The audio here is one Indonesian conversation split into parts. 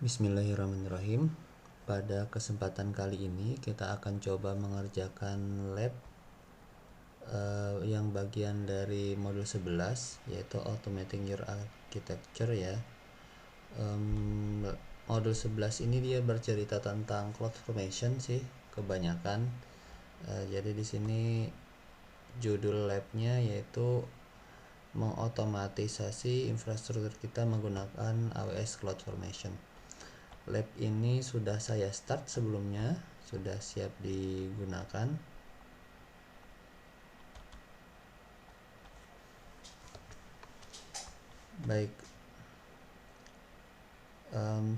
Bismillahirrahmanirrahim. Pada kesempatan kali ini kita akan coba mengerjakan lab yang bagian dari modul 11, yaitu Automating Your Architecture ya. Modul 11 ini dia bercerita tentang CloudFormation sih kebanyakan. Jadi di sini judul labnya yaitu mengotomatisasi infrastruktur kita menggunakan AWS CloudFormation. Lab ini sudah saya start sebelumnya, sudah siap digunakan. Baik,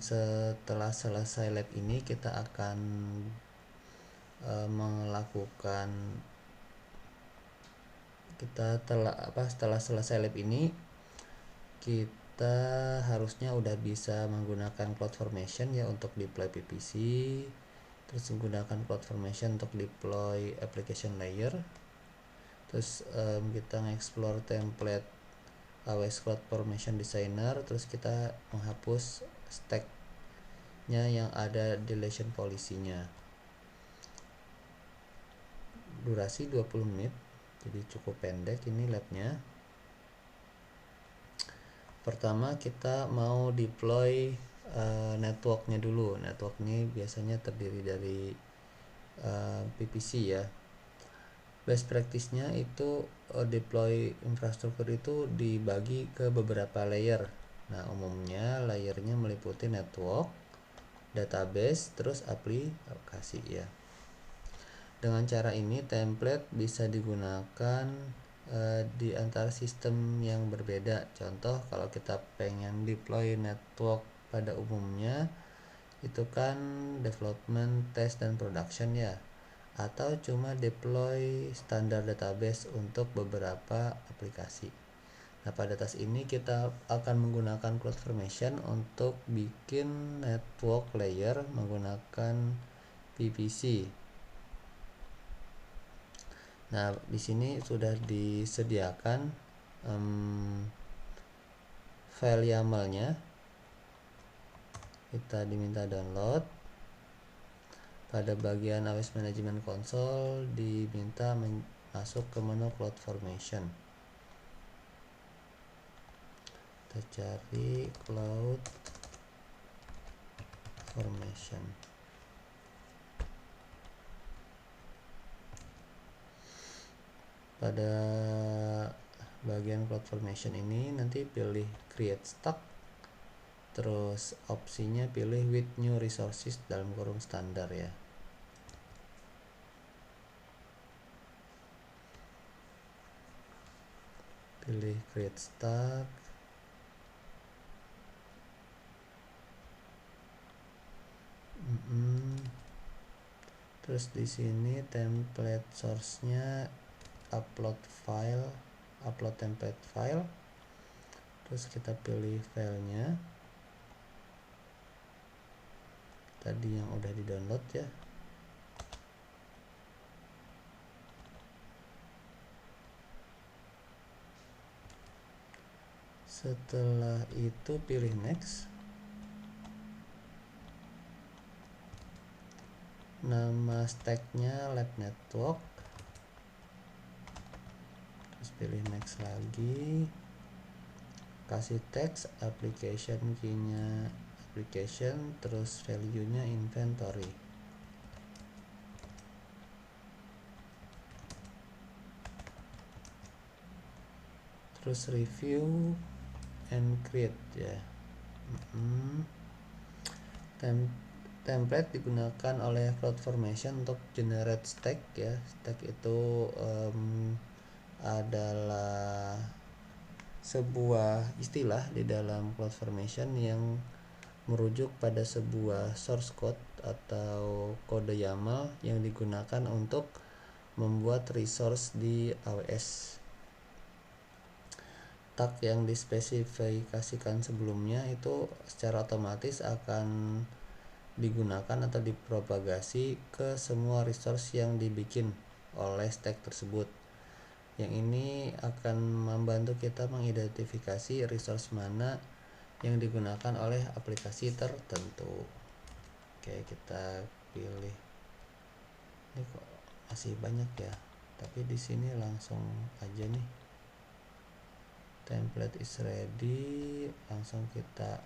setelah selesai lab ini kita akan melakukan setelah selesai lab ini kita harusnya udah bisa menggunakan CloudFormation ya untuk deploy PPC, terus menggunakan CloudFormation untuk deploy application layer, terus kita nge-explore template AWS CloudFormation Designer, terus kita menghapus stacknya yang ada deletion policy-nya. Durasi 20 menit, jadi cukup pendek ini labnya. Pertama kita mau deploy networknya dulu. Network ini biasanya terdiri dari PPC ya. Best practice-nya itu deploy infrastruktur itu dibagi ke beberapa layer. Nah, umumnya layernya meliputi network, database, terus aplikasi ya. Dengan cara ini template bisa digunakan di antara sistem yang berbeda. Contoh, kalau kita pengen deploy network pada umumnya itu kan development, test, dan production ya, atau cuma deploy standar database untuk beberapa aplikasi. Nah, pada tas ini kita akan menggunakan CloudFormation untuk bikin network layer menggunakan PPC. Nah, di sini sudah disediakan file YAML-nya. Kita diminta download. Pada bagian AWS Management Console diminta masuk ke menu CloudFormation. Kita cari CloudFormation. Pada bagian CloudFormation ini nanti pilih Create Stack, terus opsinya pilih with new resources dalam kurung standar ya. Pilih Create Stack. Terus di sini template source-nya upload template file. Terus kita pilih filenya tadi yang udah di download ya. Setelah itu pilih next. Nama stacknya lab network, terus pilih next lagi, kasih teks application key-nya application, terus value-nya inventory. Terus review and create ya. Template digunakan oleh CloudFormation untuk generate stack ya. Stack itu adalah sebuah istilah di dalam CloudFormation yang merujuk pada sebuah source code atau kode YAML yang digunakan untuk membuat resource di AWS. Tag yang dispesifikasikan sebelumnya itu secara otomatis akan digunakan atau dipropagasi ke semua resource yang dibikin oleh stack tersebut. Yang ini akan membantu kita mengidentifikasi resource mana yang digunakan oleh aplikasi tertentu. Oke, kita pilih. Ini kok masih banyak ya, tapi di sini langsung aja nih. Template is ready, langsung kita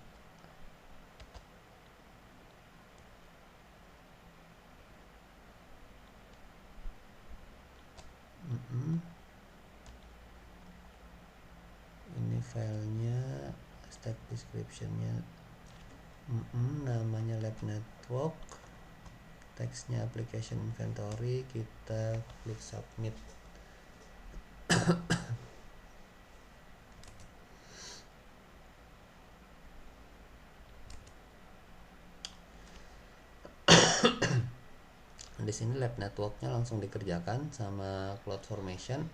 ini filenya, step descriptionnya, namanya lab network, teksnya application inventory, kita klik submit. Di sini lab networknya langsung dikerjakan sama CloudFormation.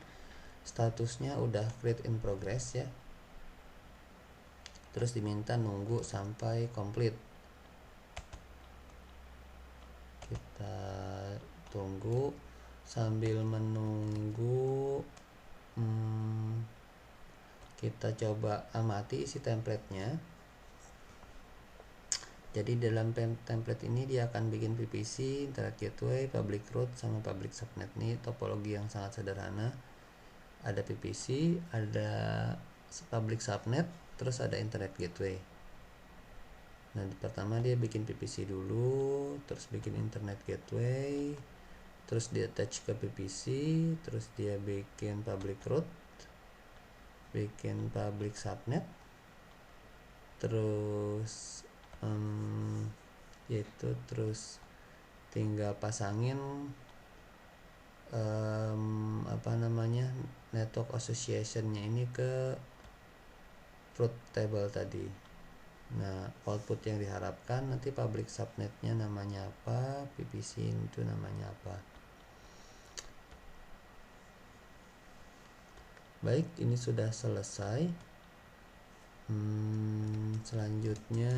Statusnya udah create in progress ya. Terus diminta nunggu sampai complete. Kita tunggu. Sambil menunggu, kita coba amati isi templatenya. Jadi dalam template ini dia akan bikin PPC, Internet Gateway, Public Root, sama Public Subnet. Ini topologi yang sangat sederhana. Ada PPC, ada Public Subnet, terus ada Internet Gateway. Nah, pertama dia bikin PPC dulu, terus bikin Internet Gateway, terus dia attach ke PPC, terus dia bikin Public Root, bikin Public Subnet, terus yaitu terus tinggal pasangin network associationnya ini ke root table tadi. Nah, output yang diharapkan nanti public subnetnya namanya apa, PPC itu namanya apa. Baik, ini sudah selesai. Selanjutnya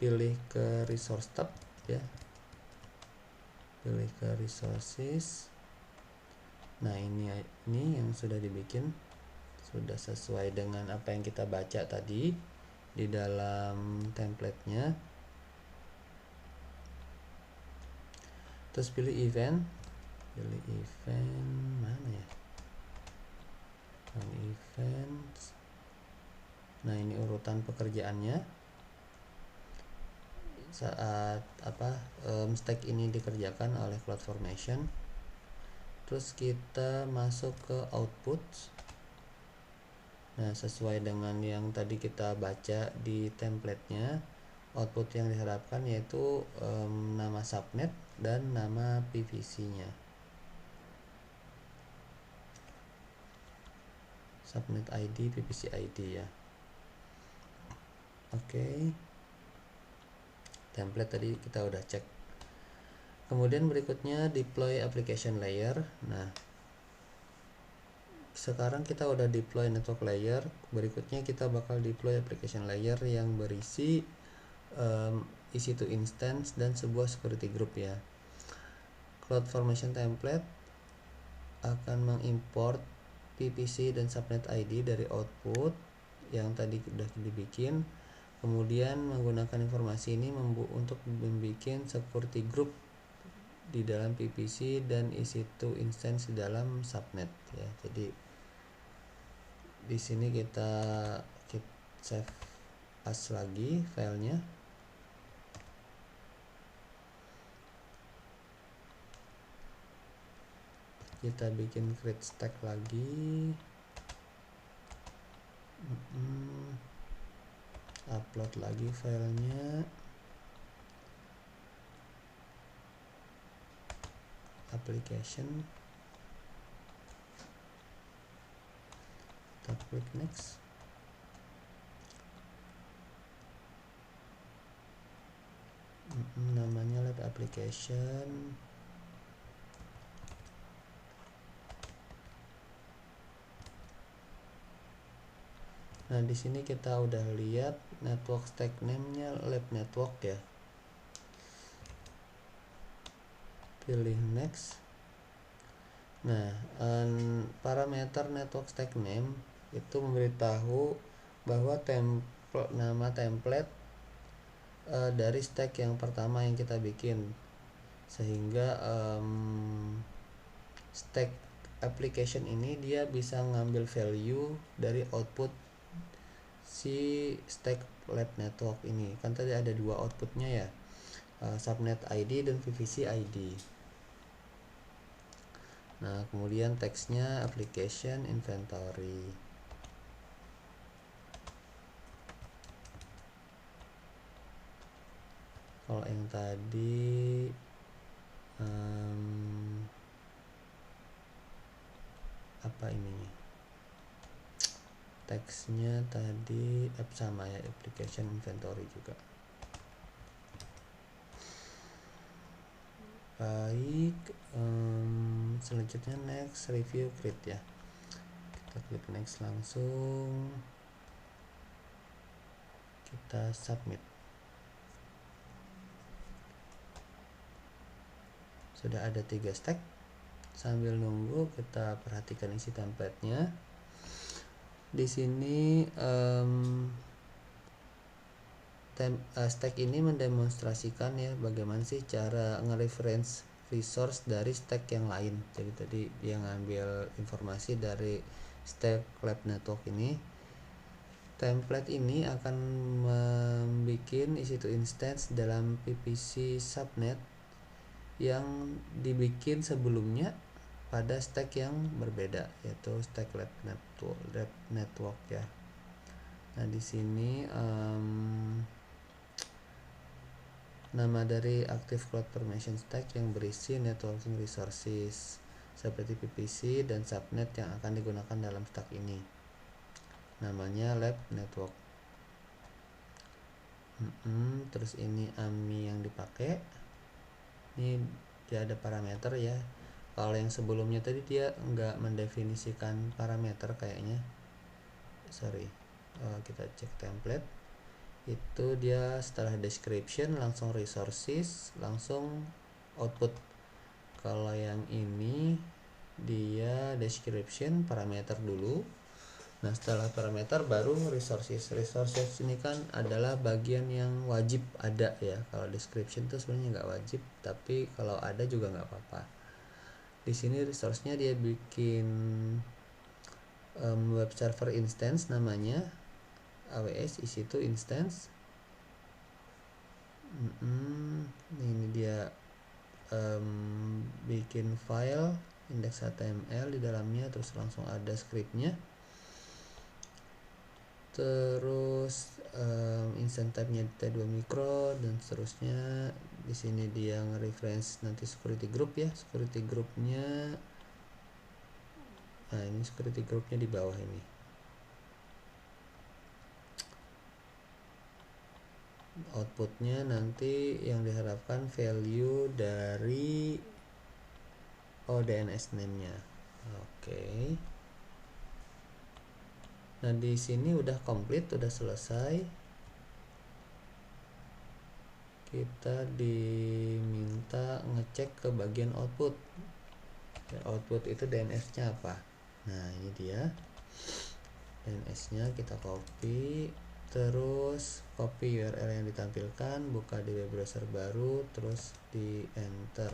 pilih ke resource tab ya, pilih ke resources. Nah, ini yang sudah dibikin, sudah sesuai dengan apa yang kita baca tadi di dalam templatenya. Terus pilih event, mana ya, events. Nah, ini urutan pekerjaannya saat stack ini dikerjakan oleh CloudFormation. Terus kita masuk ke output. Nah, sesuai dengan yang tadi kita baca di templatenya, output yang diharapkan yaitu nama subnet dan nama PVC-nya. Subnet ID, PVC ID ya. Oke. Template tadi kita udah cek. Kemudian berikutnya deploy application layer. Nah, sekarang kita udah deploy network layer. Berikutnya kita bakal deploy application layer yang berisi EC2 instance dan sebuah security group ya. CloudFormation template akan mengimport PPC dan subnet ID dari output yang tadi sudah dibikin. Kemudian menggunakan informasi ini untuk membuat security group di dalam PPC dan EC2 instance di dalam subnet ya. Jadi di sini kita save as lagi filenya. Kita bikin create stack lagi. Upload lagi filenya. Application. Kita klik next. Namanya lab application. Nah, di sini kita udah lihat network stack name-nya lab network ya. Pilih next. Nah, parameter network stack name itu memberitahu bahwa nama template dari stack yang pertama yang kita bikin, sehingga stack application ini dia bisa ngambil value dari output si stack lab network ini. Kan tadi ada dua outputnya ya, subnet ID dan PVC ID. Nah, kemudian teksnya application inventory. Kalau yang tadi apa ini? Teksnya tadi sama ya, application inventory juga. Baik, selanjutnya next review create ya. Kita klik next langsung, kita submit. Sudah ada 3 stack. Sambil nunggu kita perhatikan isi template-nya. Di sini stack ini mendemonstrasikan ya bagaimana sih cara nge-reference resource dari stack yang lain. Jadi tadi dia ngambil informasi dari stack lab network ini. Template ini akan membuat EC2 instance dalam PVC subnet yang dibikin sebelumnya pada stack yang berbeda, yaitu stack lab network ya. Nah, di sini nama dari Active CloudFormation Stack yang berisi networking resources seperti PVC dan subnet yang akan digunakan dalam stack ini. Namanya lab network. Terus ini AMI yang dipakai. Ini dia ada parameter ya. Kalau yang sebelumnya tadi dia nggak mendefinisikan parameter kayaknya. Kita cek template. Itu dia setelah description langsung resources, langsung output. Kalau yang ini dia description, parameter dulu. Nah, setelah parameter baru resources. Resources ini kan adalah bagian yang wajib ada ya. Kalau description itu sebenarnya nggak wajib, tapi kalau ada juga nggak apa-apa. Di sini resource-nya dia bikin web server instance namanya AWS EC2 instance. Ini dia bikin file index.html di dalamnya, terus langsung ada scriptnya. Terus instant type-nya T2 micro dan seterusnya. Di sini dia nge-reference nanti security group ya. Security groupnya, nah ini security groupnya di bawah ini. Outputnya nanti yang diharapkan value dari DNS name-nya. Oke. Nah, di sini udah komplit, udah selesai. Kita diminta ngecek ke bagian output. Output itu DNS-nya apa? Nah, ini dia. DNS-nya kita copy, terus copy URL yang ditampilkan, buka di web browser baru, terus di enter.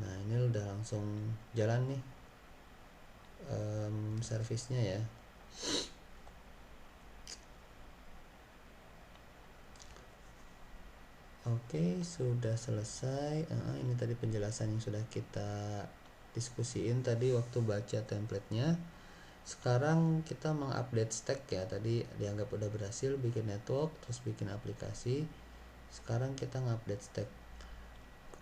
Nah, ini udah langsung jalan nih servisnya ya. Oke, sudah selesai. Ini tadi penjelasan yang sudah kita diskusiin tadi waktu baca template-nya. Sekarang kita mengupdate stack ya. Tadi dianggap udah berhasil bikin network, terus bikin aplikasi. Sekarang kita ngupdate stack.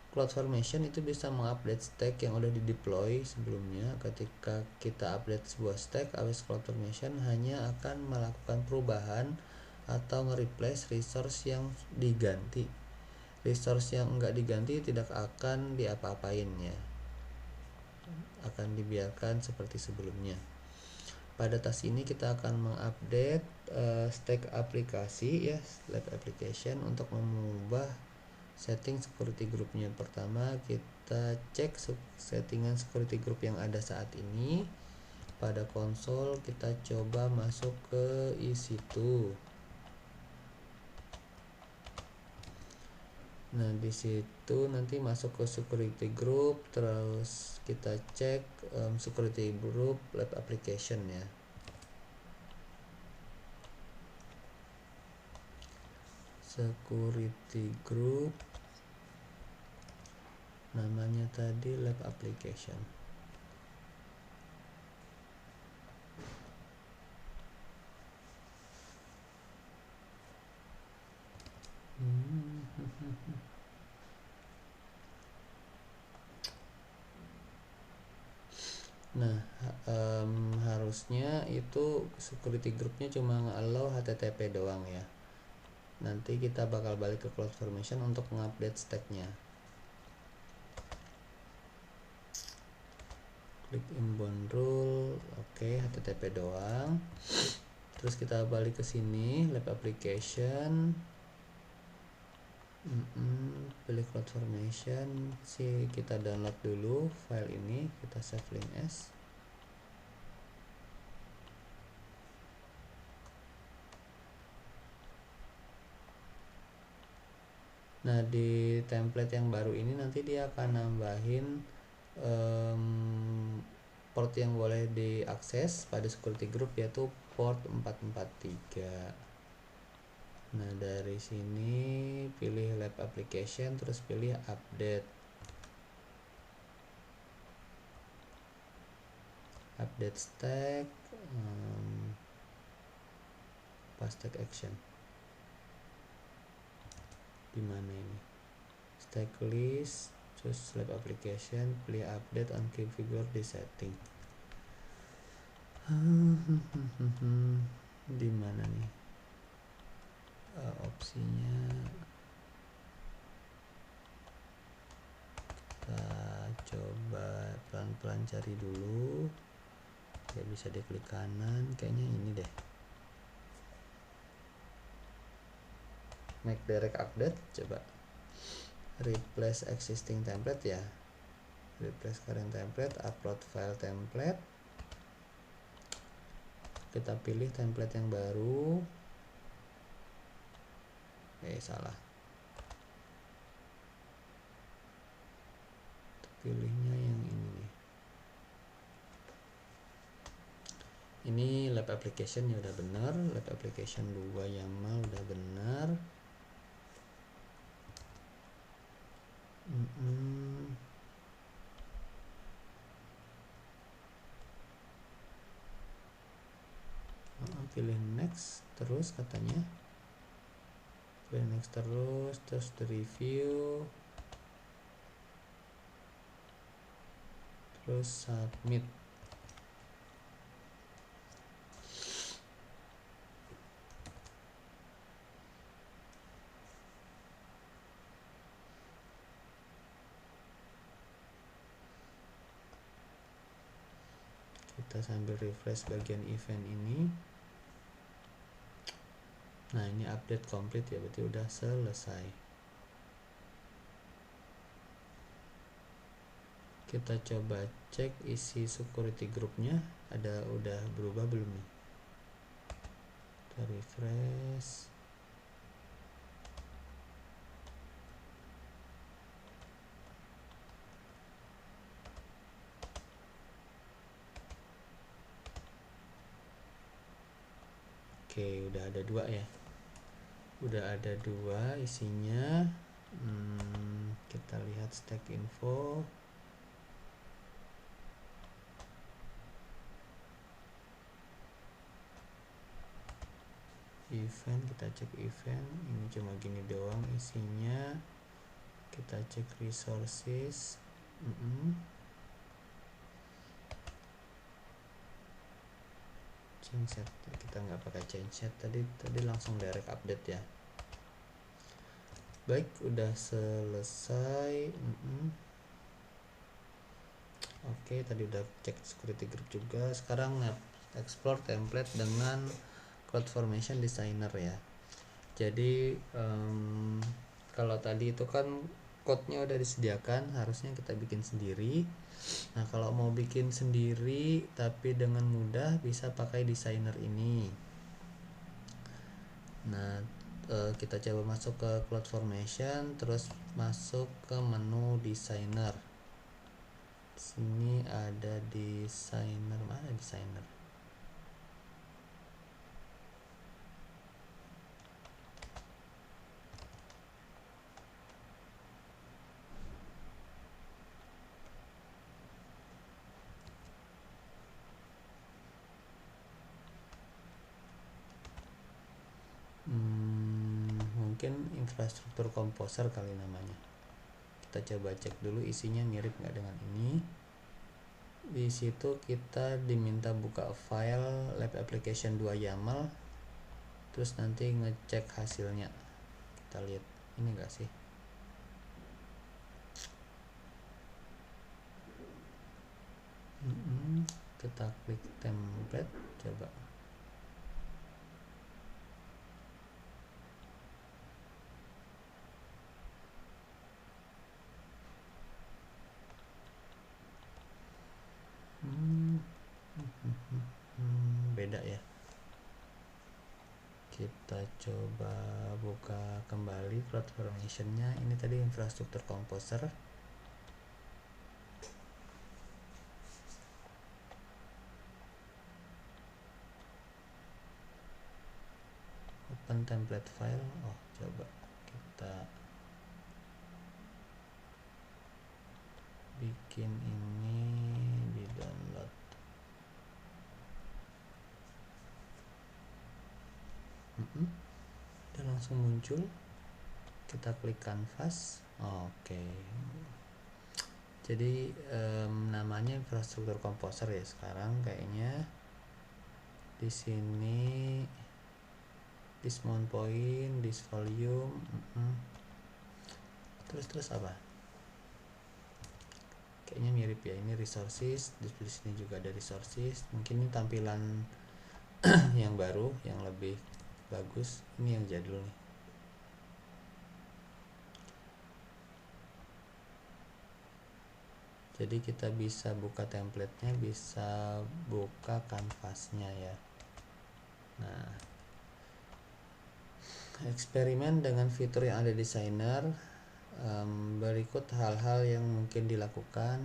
CloudFormation itu bisa mengupdate stack yang udah di deploy sebelumnya. Ketika kita update sebuah stack, AWS CloudFormation hanya akan melakukan perubahan atau nge-replace resource yang diganti. Resource yang enggak diganti tidak akan diapa-apain ya, akan dibiarkan seperti sebelumnya. Pada tas ini kita akan mengupdate stack aplikasi ya, lab application, untuk mengubah setting security groupnya. Pertama kita kita cek settingan security group yang ada saat ini. Pada konsol kita coba masuk ke EC2. Nah, di situ nanti masuk ke security group, terus kita cek security group lab application ya. Security group namanya tadi lab application. Nah, harusnya itu security groupnya cuma nge-allow HTTP doang ya. Nanti kita bakal balik ke CloudFormation untuk mengupdate stacknya. Klik inbound rule, oke, HTTP doang. Terus kita balik ke sini, lab application. Pilih CloudFormation, kita download dulu file ini, kita save link as. Nah, di template yang baru ini nanti dia akan nambahin port yang boleh diakses pada security group, yaitu port 443. Nah, dari sini pilih lab application, terus pilih update stack, stack action. Di mana ini? Stack list, terus lab application, pilih update and configure di setting. Di mana nih? Opsinya kita coba pelan-pelan cari dulu ya, bisa diklik kanan, kayaknya ini deh, make direct update. Coba replace existing template ya, replace current template, upload file template, kita pilih template yang baru. Salah, pilihnya yang ini nih. Ini lab application ya udah benar, lab application 2 YAML udah benar. Pilih next terus katanya, pilih next terus di review, terus submit. Kita sambil refresh bagian event ini. Nah, ini update complete ya, berarti udah selesai. Kita coba cek isi security groupnya, udah berubah belum nih? Kita refresh. Oke, udah ada 2 ya. Udah ada 2 isinya. Kita lihat stack info. Event, kita cek event, ini cuma gini doang isinya. Kita cek resources. Change set, kita nggak pakai change set, tadi langsung direct update ya. Baik, udah selesai. Oke, tadi udah cek security group juga. Sekarang explore template dengan CloudFormation Designer ya. Jadi kalau tadi itu kan code-nya udah disediakan, harusnya kita bikin sendiri. Nah, kalau mau bikin sendiri tapi dengan mudah bisa pakai designer ini. Nah, kita coba masuk ke CloudFormation, terus masuk ke menu designer. Sini ada designer, mana designer? Mungkin infrastruktur komposer kali namanya. Kita coba cek dulu isinya mirip nggak dengan ini. Di situ kita diminta buka file lab application 2 YAML, terus nanti ngecek hasilnya. Kita lihat ini enggak sih. Kita klik template, coba. Beda ya. Kita coba buka kembali CloudFormation-nya. Ini tadi infrastruktur komposer. Open template file. Oh, coba kita bikin ini di download. Udah langsung muncul. Kita klik canvas. Oke. Jadi namanya infrastruktur komposer ya sekarang kayaknya. Di sini this mount point, this volume, terus apa? Kayaknya mirip ya. Ini resources, di sini juga ada resources. Mungkin ini tampilan yang baru, yang lebih bagus. Ini yang jadul nih. Jadi kita bisa buka templatenya, bisa buka kanvasnya ya. Nah, eksperimen dengan fitur yang ada di designer. Berikut hal-hal yang mungkin dilakukan.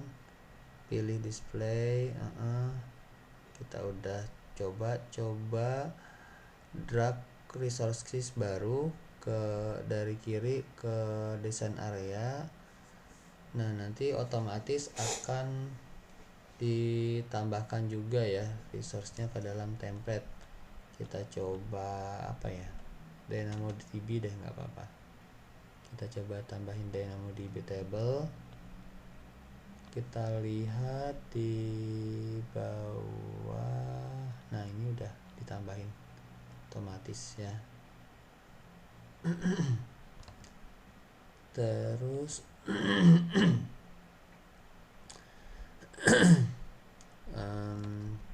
Pilih display. Kita udah coba drag resources baru dari kiri ke design area. Nah, nanti otomatis akan ditambahkan juga ya resource-nya ke dalam template. Kita coba apa ya, DynamoDB deh, nggak apa-apa. Kita coba tambahin DynamoDB table. Kita lihat di bawah. Nah, ini udah ditambahin otomatis ya. Terus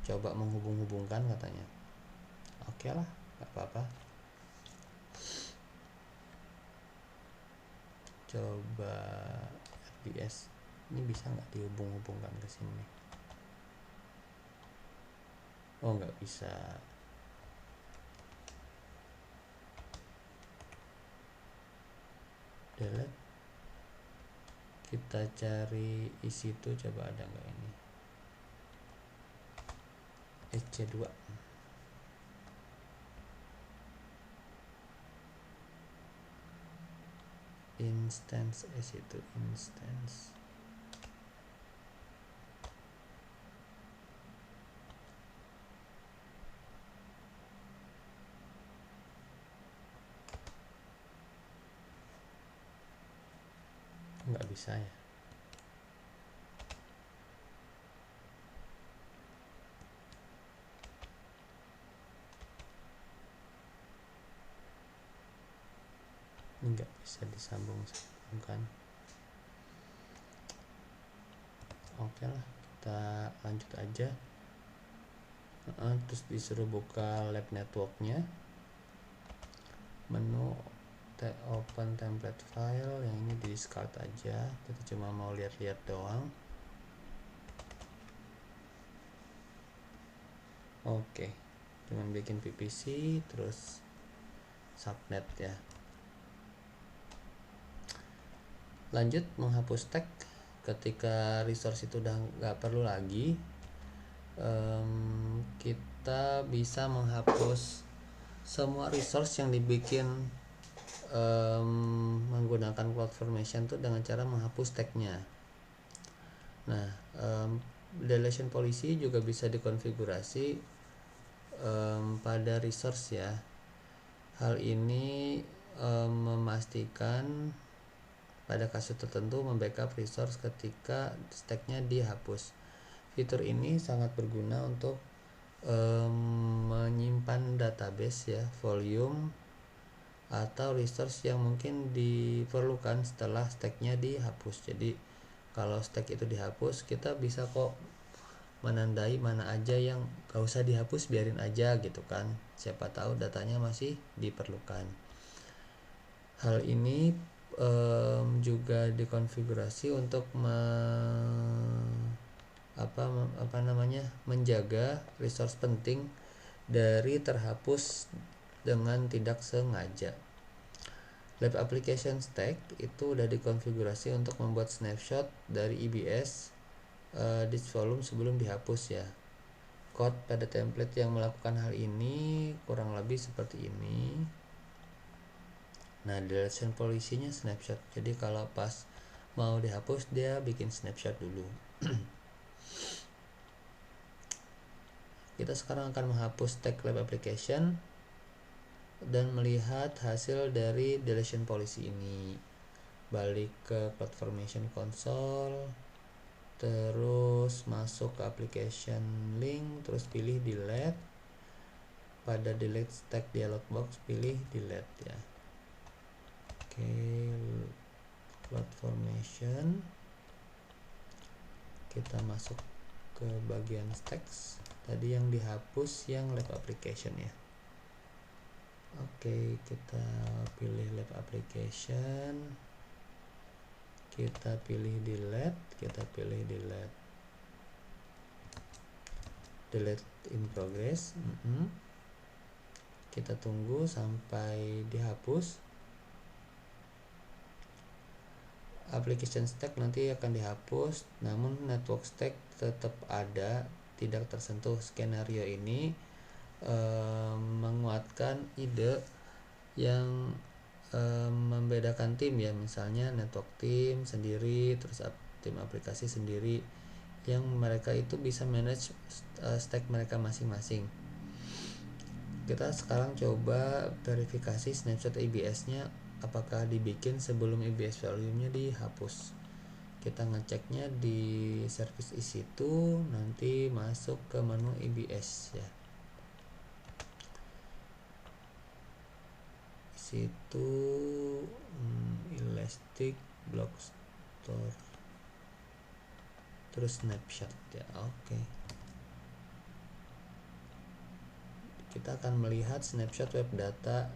coba menghubung-hubungkan katanya. Oke lah, nggak apa-apa. Coba RDS ini bisa nggak dihubung-hubungkan ke sini? Oh, nggak bisa. Delete. Kita cari isi itu, coba ada nggak ini? EC2. Instance itu instance. Nggak bisa ya. Ini nggak bisa disambung-sambungkan. Oke lah, kita lanjut aja. Terus disuruh buka lab networknya, menu open template file, yang ini di discard aja, kita cuma mau lihat-lihat doang. Oke, cuman bikin PPC terus subnet ya. Lanjut menghapus tag. Ketika resource itu udah nggak perlu lagi, kita bisa menghapus semua resource yang dibikin menggunakan CloudFormation itu dengan cara menghapus tagnya. Nah, deletion policy juga bisa dikonfigurasi pada resource ya. Hal ini memastikan pada kasus tertentu membackup resource ketika stacknya dihapus. Fitur ini sangat berguna untuk menyimpan database ya, volume atau resource yang mungkin diperlukan setelah stacknya dihapus. Jadi kalau stack itu dihapus, kita bisa kok menandai mana aja yang gak usah dihapus, biarin aja gitu kan, siapa tahu datanya masih diperlukan. Hal ini juga dikonfigurasi untuk menjaga resource penting dari terhapus dengan tidak sengaja. Lab application stack itu udah dikonfigurasi untuk membuat snapshot dari EBS disk volume sebelum dihapus ya. Code pada template yang melakukan hal ini kurang lebih seperti ini. Nah, deletion policy-nya snapshot. Jadi kalau pas mau dihapus dia bikin snapshot dulu. Kita sekarang akan menghapus tag lab application dan melihat hasil dari deletion policy ini. Balik ke CloudFormation console, terus masuk ke application link, terus pilih delete. Pada delete stack dialog box pilih delete ya. Oke, CloudFormation, kita masuk ke bagian stacks. Tadi yang dihapus yang lab application ya. Oke, kita pilih lab application, kita pilih delete, delete in progress. Kita tunggu sampai dihapus. Application stack nanti akan dihapus, namun network stack tetap ada, tidak tersentuh. Skenario ini menguatkan ide yang membedakan tim ya, misalnya network team sendiri, terus tim aplikasi sendiri, yang mereka itu bisa manage stack mereka masing-masing. Kita sekarang coba verifikasi snapshot EBS-nya apakah dibikin sebelum EBS volume-nya dihapus. Kita ngeceknya di service EC2, nanti masuk ke menu EBS ya. EC2 Elastic Block Store, terus snapshot ya. Oke. Kita akan melihat snapshot web data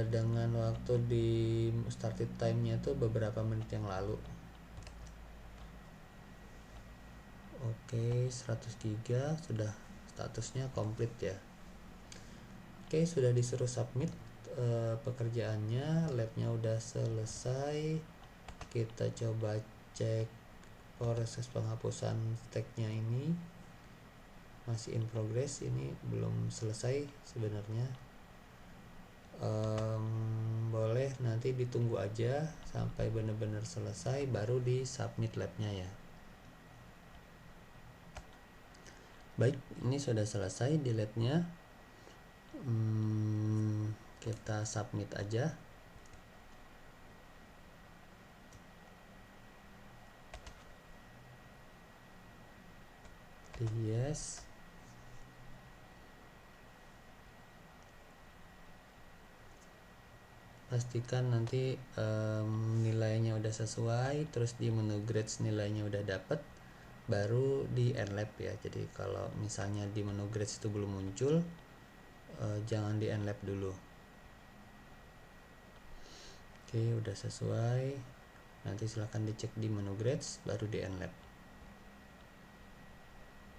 dengan waktu di started time-nya itu beberapa menit yang lalu. Oke, 100 GB sudah statusnya komplit ya. Oke, sudah disuruh submit pekerjaannya, labnya udah selesai. Kita coba cek proses penghapusan stacknya ini masih in progress, ini belum selesai sebenarnya. Boleh nanti ditunggu aja sampai benar-benar selesai baru di submit labnya ya. Baik, ini sudah selesai delete-nya. Kita submit aja. Yes. Pastikan nanti nilainya udah sesuai, terus di menu grades nilainya udah dapet, baru di nlab ya. Jadi kalau misalnya di menu grades itu belum muncul, jangan di nlab dulu. Oke, udah sesuai. Nanti silahkan dicek di menu grades baru di Nlab.